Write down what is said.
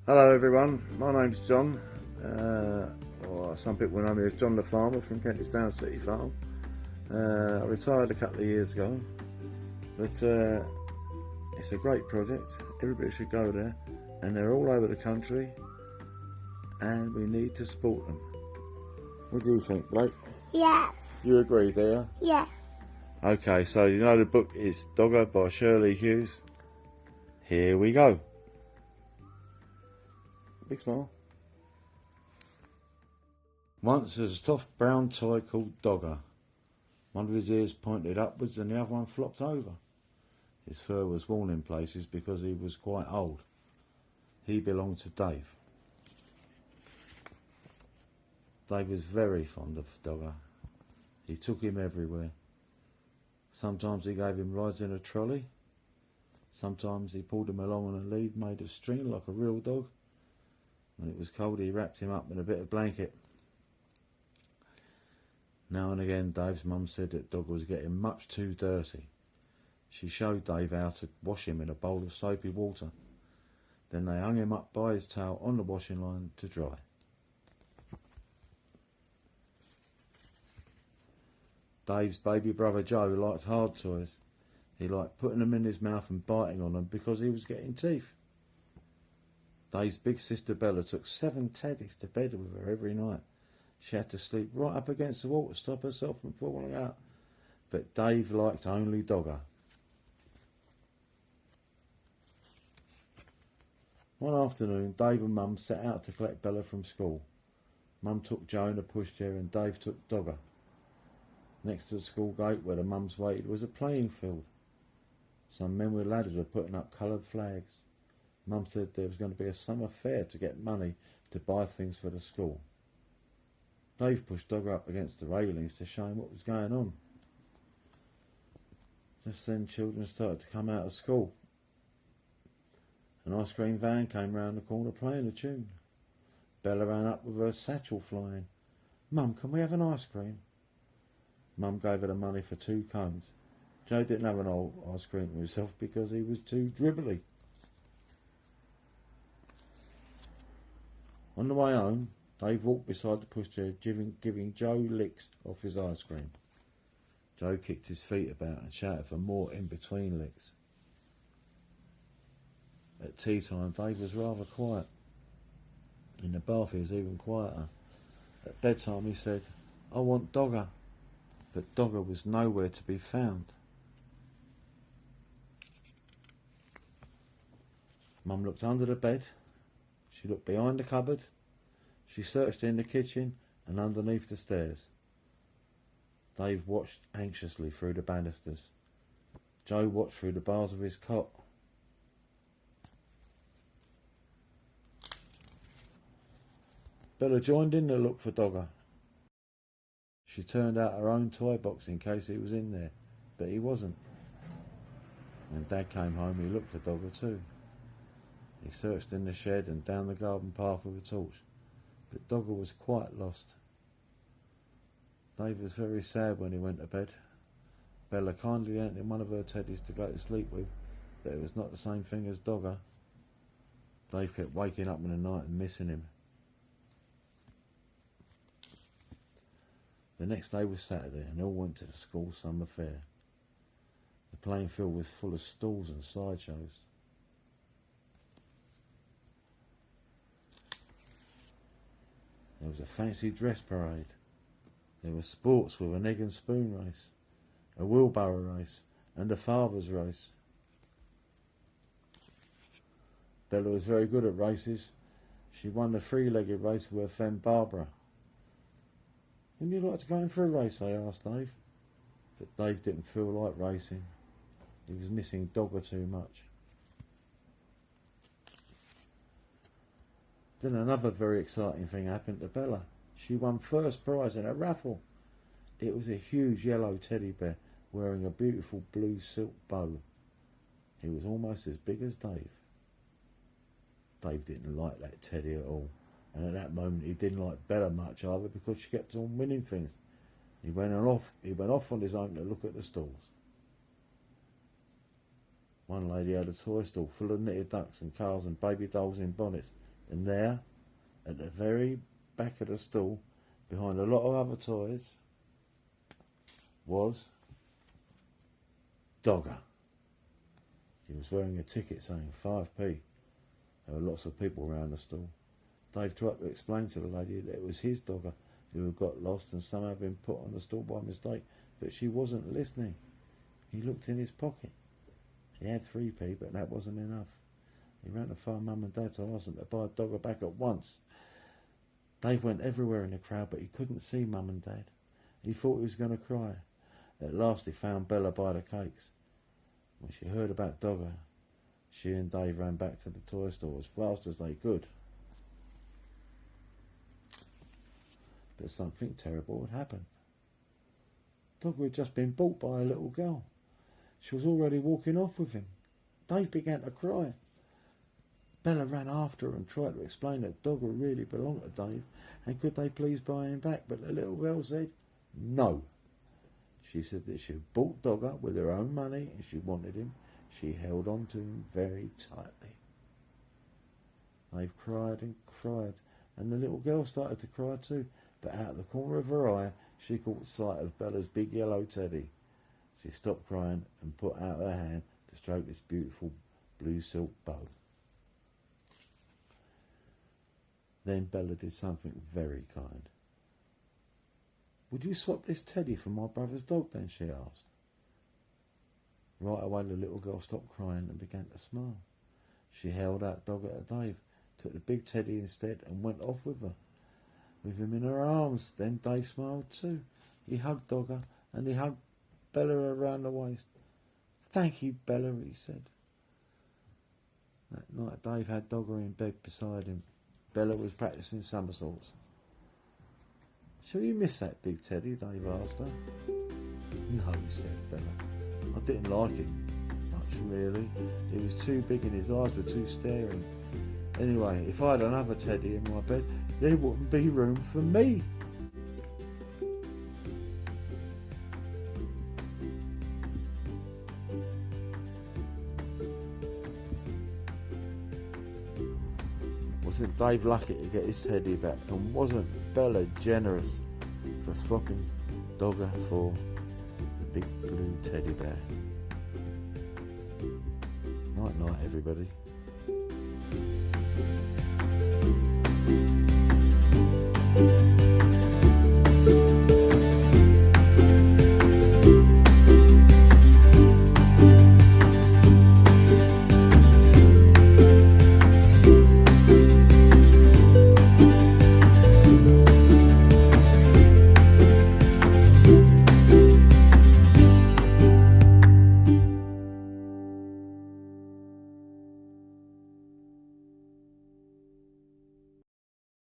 Hello everyone, my name's John, or some people know me as John the Farmer from Kentish Down City Farm. I retired a couple of years ago, but it's a great project, everybody should go there, and they're all over the country, and we need to support them. What do you think, Blake? Yes. You agree, do you? Yeah. Okay, so you know the book is Dogger by Shirley Hughes. Here we go. Big smile. Once there was a soft brown toy called Dogger. One of his ears pointed upwards and the other one flopped over. His fur was worn in places because he was quite old. He belonged to Dave. Dave was very fond of Dogger. He took him everywhere. Sometimes he gave him rides in a trolley. Sometimes he pulled him along on a lead made of string like a real dog. When it was cold, he wrapped him up in a bit of blanket. Now and again, Dave's mum said that Dogger was getting much too dirty. She showed Dave how to wash him in a bowl of soapy water. Then they hung him up by his tail on the washing line to dry. Dave's baby brother Joe liked hard toys. He liked putting them in his mouth and biting on them because he was getting teeth. Dave's big sister Bella took 7 teddies to bed with her every night. She had to sleep right up against the wall to stop herself from falling out. But Dave liked only Dogger. One afternoon, Dave and Mum set out to collect Bella from school. Mum took Joe in a pushchair and Dave took Dogger. Next to the school gate where the mums waited was a playing field. Some men with ladders were putting up coloured flags. Mum said there was going to be a summer fair to get money to buy things for the school. Dave pushed Dogger up against the railings to show him what was going on. Just then children started to come out of school. An ice cream van came round the corner playing a tune. Bella ran up with her satchel flying. "Mum, can we have an ice cream?" Mum gave her the money for 2 cones. Joe didn't have an old ice cream himself because he was too dribbly. On the way home, Dave walked beside the pushchair, giving Joe licks off his ice cream. Joe kicked his feet about and shouted for more in-between licks. At tea time, Dave was rather quiet. In the bath, he was even quieter. At bedtime, he said, "I want Dogger." But Dogger was nowhere to be found. Mum looked under the bed. She looked behind the cupboard. She searched in the kitchen and underneath the stairs. Dave watched anxiously through the banisters. Joe watched through the bars of his cot. Bella joined in the look for Dogger. She turned out her own toy box in case he was in there, but he wasn't. When Dad came home, he looked for Dogger too. He searched in the shed and down the garden path with a torch, but Dogger was quite lost. Dave was very sad when he went to bed. Bella kindly lent him one of her teddies to go to sleep with, but it was not the same thing as Dogger. Dave kept waking up in the night and missing him. The next day was Saturday and they all went to the school summer fair. The playing field was full of stalls and sideshows. There was a fancy dress parade. There were sports with an egg and spoon race, a wheelbarrow race and a father's race. Bella was very good at races. She won the 3-legged race with her friend Barbara. "Wouldn't you like to go in for a race?" I asked Dave. But Dave didn't feel like racing. He was missing Dogger too much. Then another very exciting thing happened to Bella. She won first prize in a raffle. It was a huge yellow teddy bear wearing a beautiful blue silk bow. He was almost as big as Dave. Dave didn't like that teddy at all. And at that moment he didn't like Bella much either because she kept on winning things. He went off on his own to look at the stalls. One lady had a toy stall full of knitted ducks and cars and baby dolls in bonnets, And there, at the very back of the stall, behind a lot of other toys, was Dogger. He was wearing a ticket saying 5p. There were lots of people around the stall. Dave tried to explain to the lady that it was his Dogger who had got lost and somehow been put on the stall by mistake, but she wasn't listening. He looked in his pocket. He had 3p, but that wasn't enough. He ran to find Mum and Dad to ask them to buy Dogger back at once. Dave went everywhere in the crowd, but he couldn't see Mum and Dad. He thought he was going to cry. At last he found Bella by the cakes. When she heard about Dogger, she and Dave ran back to the toy store as fast as they could. But something terrible had happened. Dogger had just been bought by a little girl. She was already walking off with him. Dave began to cry. Bella ran after her and tried to explain that Dogger really belonged to Dave and could they please buy him back, but the little girl said no. She said that she had bought Dogger with her own money and she wanted him. She held on to him very tightly. Dave cried and cried, and the little girl started to cry too, but out of the corner of her eye she caught sight of Bella's big yellow teddy. She stopped crying and put out her hand to stroke its beautiful blue silk bow. Then Bella did something very kind. "Would you swap this teddy for my brother's dog then?" she asked. Right away the little girl stopped crying and began to smile. She held out Dogger to Dave, took the big teddy instead and went off with him in her arms. Then Dave smiled too. He hugged Dogger and he hugged Bella around the waist. "Thank you, Bella," he said. That night Dave had Dogger in bed beside him. Bella was practicing somersaults. "Shall you miss that big teddy?" Dave asked her. "No," said Bella. "I didn't like it much, really. It was too big and his eyes were too staring. Anyway, if I had another teddy in my bed, there wouldn't be room for me." Wasn't Dave lucky to get his teddy back? And wasn't Bella generous for swapping Dogger for the big blue teddy bear? Night night, everybody.